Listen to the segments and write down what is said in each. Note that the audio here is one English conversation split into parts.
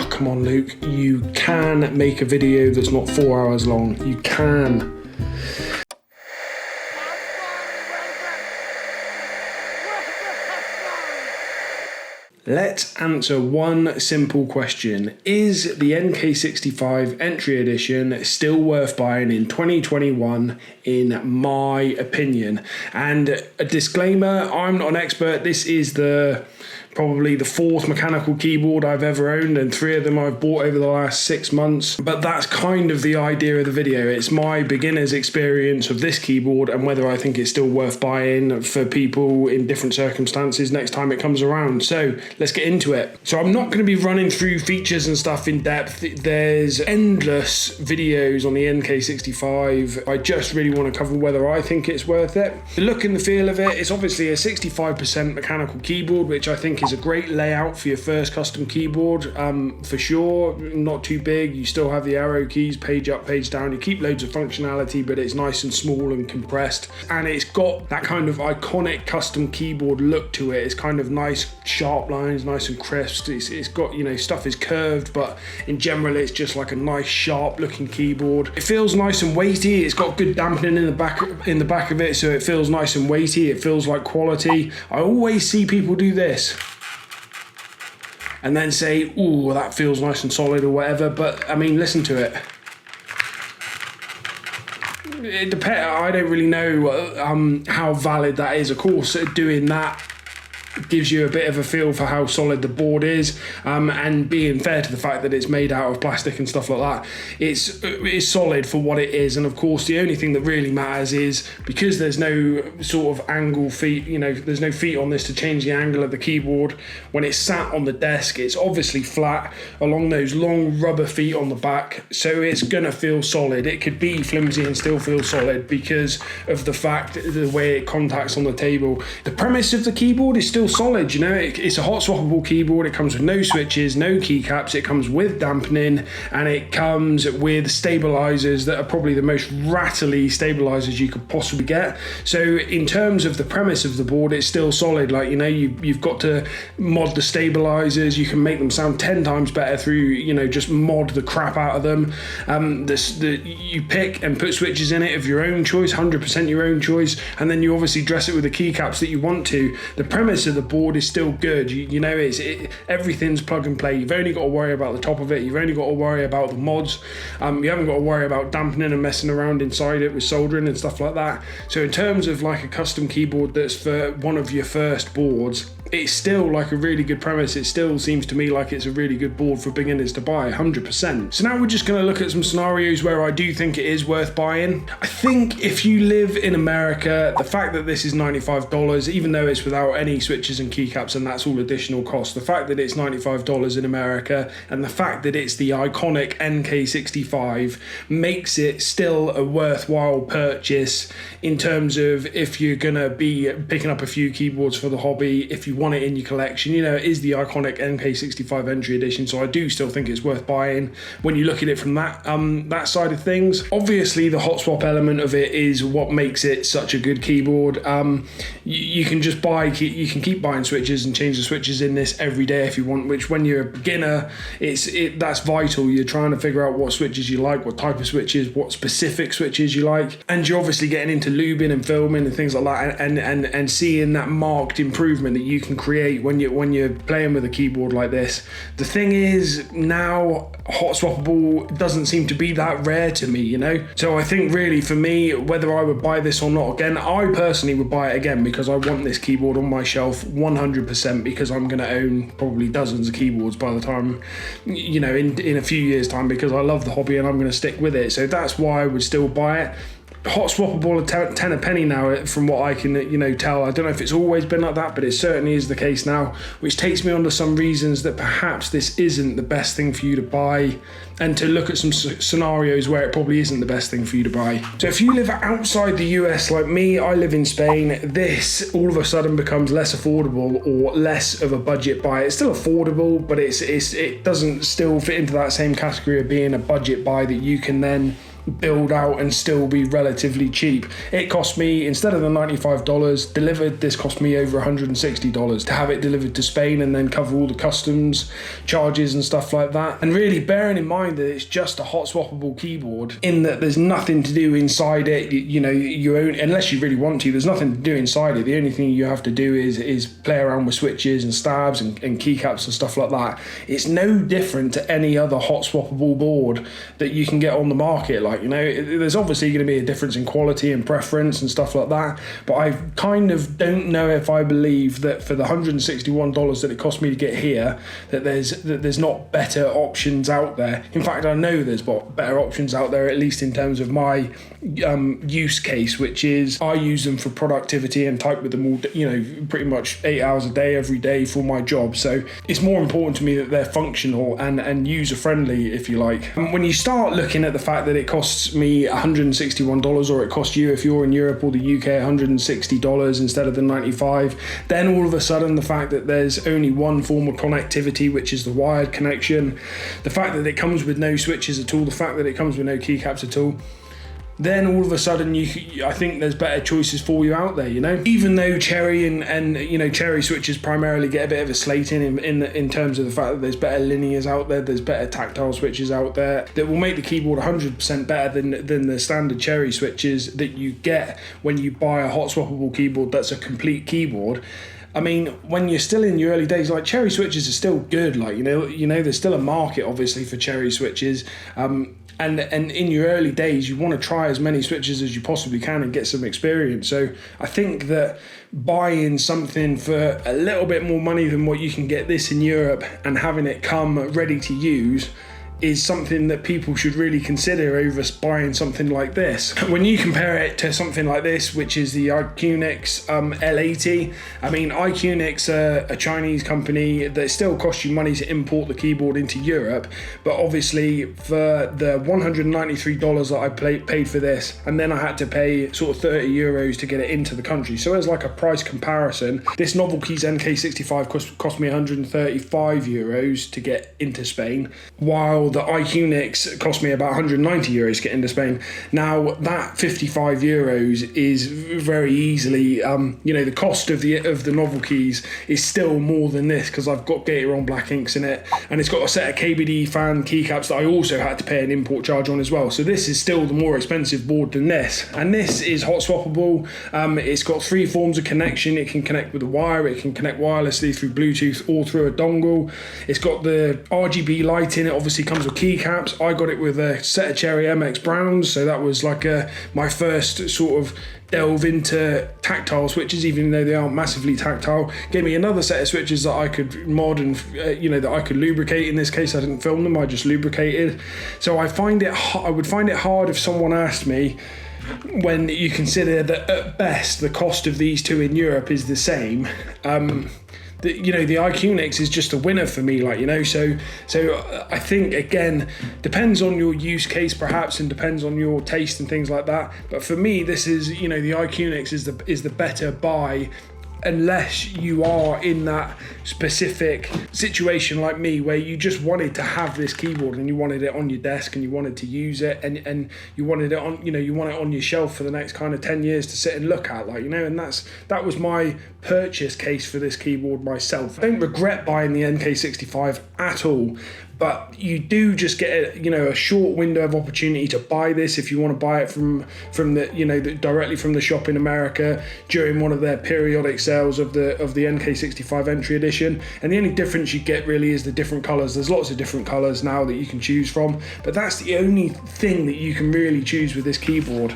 Come on, Luke, you can make a video that's not 4 hours long. You can. Let's answer one simple question. Is the NK65 Entry Edition still worth buying in 2021, in my opinion? And a disclaimer, I'm not an expert. This is probably the fourth mechanical keyboard I've ever owned, and 3 of them I've bought over the last 6 months. But that's kind of the idea of the video. It's my beginner's experience of this keyboard and whether I think it's still worth buying for people in different circumstances next time it comes around. So let's get into it. So I'm not going to be running through features and stuff in depth. There's endless videos on the NK65. I just really want to cover whether I think it's worth it. The look and the feel of it, it's obviously a 65% mechanical keyboard, which I think is a great layout for your first custom keyboard, for sure. Not too big. You still have the arrow keys, page up, page down. You keep loads of functionality, but it's nice and small and compressed. And it's got that kind of iconic custom keyboard look to it. It's kind of nice, sharp lines, nice and crisp. It's got, you know, stuff is curved, but in general, it's just like a nice, sharp looking keyboard. It feels nice and weighty. It's got good dampening in the back of it, so it feels nice and weighty. It feels like quality. I always see people do this and then say, ooh, that feels nice and solid or whatever. But I mean, listen to it. It depends. I don't really know how valid that is. Of course, doing that gives you a bit of a feel for how solid the board is, and being fair to the fact that it's made out of plastic and stuff like that, it's solid for what it is. And of course, the only thing that really matters is, because there's no sort of angle feet, you know, there's no feet on this to change the angle of the keyboard. When it's sat on the desk, it's obviously flat along those long rubber feet on the back, so it's gonna feel solid. It could be flimsy and still feel solid because of the fact the way it contacts on the table. The premise of the keyboard is still solid, you know. It's a hot swappable keyboard. It comes with no switches, no keycaps. It comes with dampening, and it comes with stabilizers that are probably the most rattly stabilizers you could possibly get. So in terms of the premise of the board, it's still solid. Like, you know, you've got to mod the stabilizers. You can make them sound 10 times better through, you know, just mod the crap out of them. You pick and put switches in it of your own choice, 100% your own choice, and then you obviously dress it with the keycaps that you want to. The premise of the board is still good. You know, everything's plug and play. You've only got to worry about the top of it. You've only got to worry about the mods. You haven't got to worry about dampening and messing around inside it with soldering and stuff like that. So in terms of like a custom keyboard that's for one of your first boards, it's still like a really good premise. It still seems to me like it's a really good board for beginners to buy, 100%. So now we're just going to look at some scenarios where I do think it is worth buying. I think if you live in America, the fact that this is $95, even though it's without any switches and keycaps and that's all additional cost, the fact that it's $95 in America and the fact that it's the iconic NK65 makes it still a worthwhile purchase in terms of if you're going to be picking up a few keyboards for the hobby, if you want it in your collection. You know, it is the iconic NK65 Entry Edition, so I do still think it's worth buying when you look at it from that side of things. Obviously, the hot swap element of it is what makes it such a good keyboard. You can just you can keep buying switches and change the switches in this every day if you want, which when you're a beginner, that's vital. You're trying to figure out what switches you like, what type of switches, what specific switches you like, and you're obviously getting into lubing and filming and things like that, and seeing that marked improvement that you can create when you're playing with a keyboard like this. The thing is, now hot swappable doesn't seem to be that rare to me, you know. So I think really for me, whether I would buy this or not again, I personally would buy it again because I want this keyboard on my shelf 100%, because I'm going to own probably dozens of keyboards by the time, you know, in a few years time, because I love the hobby and I'm going to stick with it. So that's why I would still buy it. Hot swappable at 10 a penny now, from what I can, you know, tell. I don't know if it's always been like that, but it certainly is the case now, which takes me on to some reasons that perhaps this isn't the best thing for you to buy, and to look at some scenarios where it probably isn't the best thing for you to buy. So if you live outside the US like me, I live in Spain, this all of a sudden becomes less affordable or less of a budget buy. It's still affordable, but it doesn't still fit into that same category of being a budget buy that you can then build out and still be relatively cheap. It cost me, instead of the $95 delivered, this cost me over $160 to have it delivered to Spain and then cover all the customs charges and stuff like that. And really bearing in mind that it's just a hot swappable keyboard, in that there's nothing to do inside it, you own, unless you really want to, there's nothing to do inside it. The only thing you have to do is play around with switches and stabs and keycaps and stuff like that. It's no different to any other hot swappable board that you can get on the market. There's obviously going to be a difference in quality and preference and stuff like that, but I kind of don't know if I believe that for the $161 that it cost me to get here, that there's not better options out there. In fact, I know there's better options out there, at least in terms of my use case, which is I use them for productivity and type with them all, pretty much 8 hours a day, every day for my job. So it's more important to me that they're functional and user friendly, if you like. And when you start looking at the fact that it costs me $161, or it costs you, if you're in Europe or the UK, $160 instead of the $95, then all of a sudden the fact that there's only one form of connectivity, which is the wired connection, the fact that it comes with no switches at all, the fact that it comes with no keycaps at all, then all of a sudden I think there's better choices for you out there, Even though Cherry and Cherry switches primarily get a bit of a slating in terms of the fact that there's better linears out there, there's better tactile switches out there that will make the keyboard 100% better than the standard Cherry switches that you get when you buy a hot swappable keyboard that's a complete keyboard. I mean, when you're still in your early days, Cherry switches are still good. There's still a market, obviously, for Cherry switches. And in your early days, you want to try as many switches as you possibly can and get some experience. So I think that buying something for a little bit more money than what you can get this in Europe and having it come ready to use is something that people should really consider over buying something like this. When you compare it to something like this, which is the iQnix L80, I mean, iQnix are a Chinese company that still costs you money to import the keyboard into Europe, but obviously for the $193 that I paid for this, and then I had to pay sort of 30 euros to get it into the country. So as like a price comparison, this Novelkeys NK65 cost me 135 euros to get into Spain, while the iQnix cost me about 190 euros to get into Spain. Now that 55 euros is very easily, the cost of the Novelkeys is still more than this, because I've got Gateron black inks in it, and it's got a set of KBD fan keycaps that I also had to pay an import charge on as well. So this is still the more expensive board than this, and this is hot swappable. It's got 3 forms of connection. It can connect with a wire, it can connect wirelessly through Bluetooth or through a dongle. It's got the RGB light in it, obviously comes with keycaps. I got it with a set of Cherry MX Browns, so that was like my first sort of delve into tactile switches, even though they aren't massively tactile. Gave me another set of switches that I could mod and that I could lubricate. In this case, I didn't film them, I just lubricated. So I would find it hard if someone asked me, when you consider that at best the cost of these two in Europe is the same, the iQnix is just a winner for me, so I think, again, depends on your use case perhaps, and depends on your taste and things like that, but for me this is, the iQnix is the better buy, unless you are in that specific situation like me, where you just wanted to have this keyboard and you wanted it on your desk and you wanted to use it, and you wanted it on, you want it on your shelf for the next kind of 10 years to sit and look at, and that was my purchase case for this keyboard myself. I don't regret buying the NK65 at all, but you do just get a short window of opportunity to buy this if you want to buy it from directly from the shop in America during one of their periodic sales of the NK65 Entry Edition. And the only difference you get really is the different colors. There's lots of different colors now that you can choose from, but that's the only thing that you can really choose with this keyboard.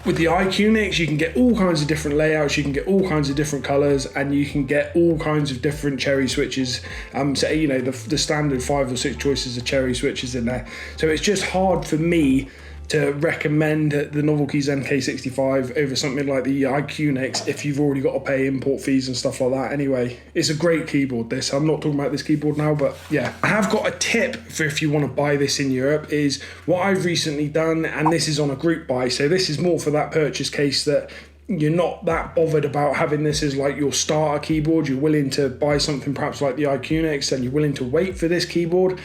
With the iQnix, you can get all kinds of different layouts, you can get all kinds of different colors, and you can get all kinds of different Cherry switches. The standard 5 or 6 choices of Cherry switches in there. So it's just hard for me to recommend the Novelkeys NK65 over something like the iQnix if you've already got to pay import fees and stuff like that. Anyway, it's a great keyboard, this. I'm not talking about this keyboard now, but yeah. I have got a tip for if you want to buy this in Europe, is what I've recently done, and this is on a group buy, so this is more for that purchase case that you're not that bothered about having this as like your starter keyboard. You're willing to buy something perhaps like the iQnix, and you're willing to wait for this keyboard.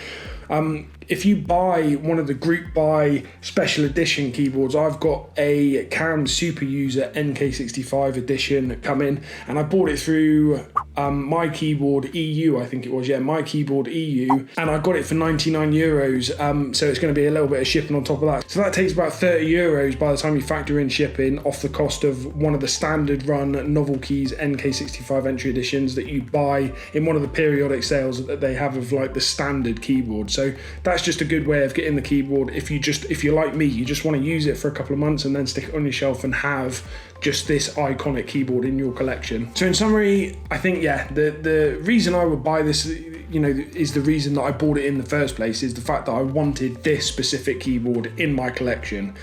If you buy one of the group buy special edition keyboards, I've got a Cam Super User NK65 edition coming, and I bought it through My Keyboard EU, I think it was, yeah, My Keyboard EU, and I got it for 99 euros, so it's going to be a little bit of shipping on top of that. So that takes about 30 euros by the time you factor in shipping off the cost of one of the standard run Novelkeys NK65 Entry Editions that you buy in one of the periodic sales that they have of like the standard keyboard. So that's just a good way of getting the keyboard. If you're like me, you just want to use it for a couple of months and then stick it on your shelf and have just this iconic keyboard in your collection. So in summary, I think, yeah, the reason I would buy this, you know, is the reason that I bought it in the first place, is the fact that I wanted this specific keyboard in my collection.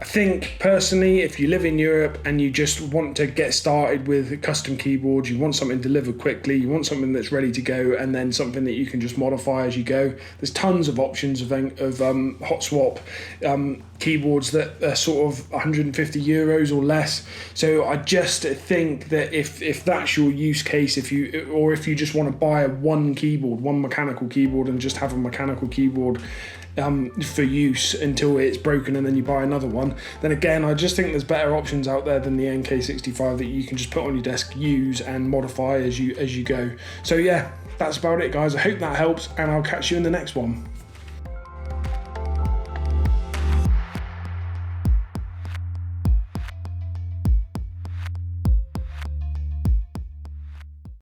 I think personally, if you live in Europe and you just want to get started with custom keyboards, you want something delivered quickly, you want something that's ready to go, and then something that you can just modify as you go. There's tons of options of hot swap keyboards that are sort of 150 euros or less. So I just think that if that's your use case, if you just want to buy one mechanical keyboard and just have a mechanical keyboard for use until it's broken and then you buy another one, then again, I just think there's better options out there than the NK65 that you can just put on your desk, use and modify as you go. So yeah, that's about it, guys. I hope that helps, and I'll catch you in the next one.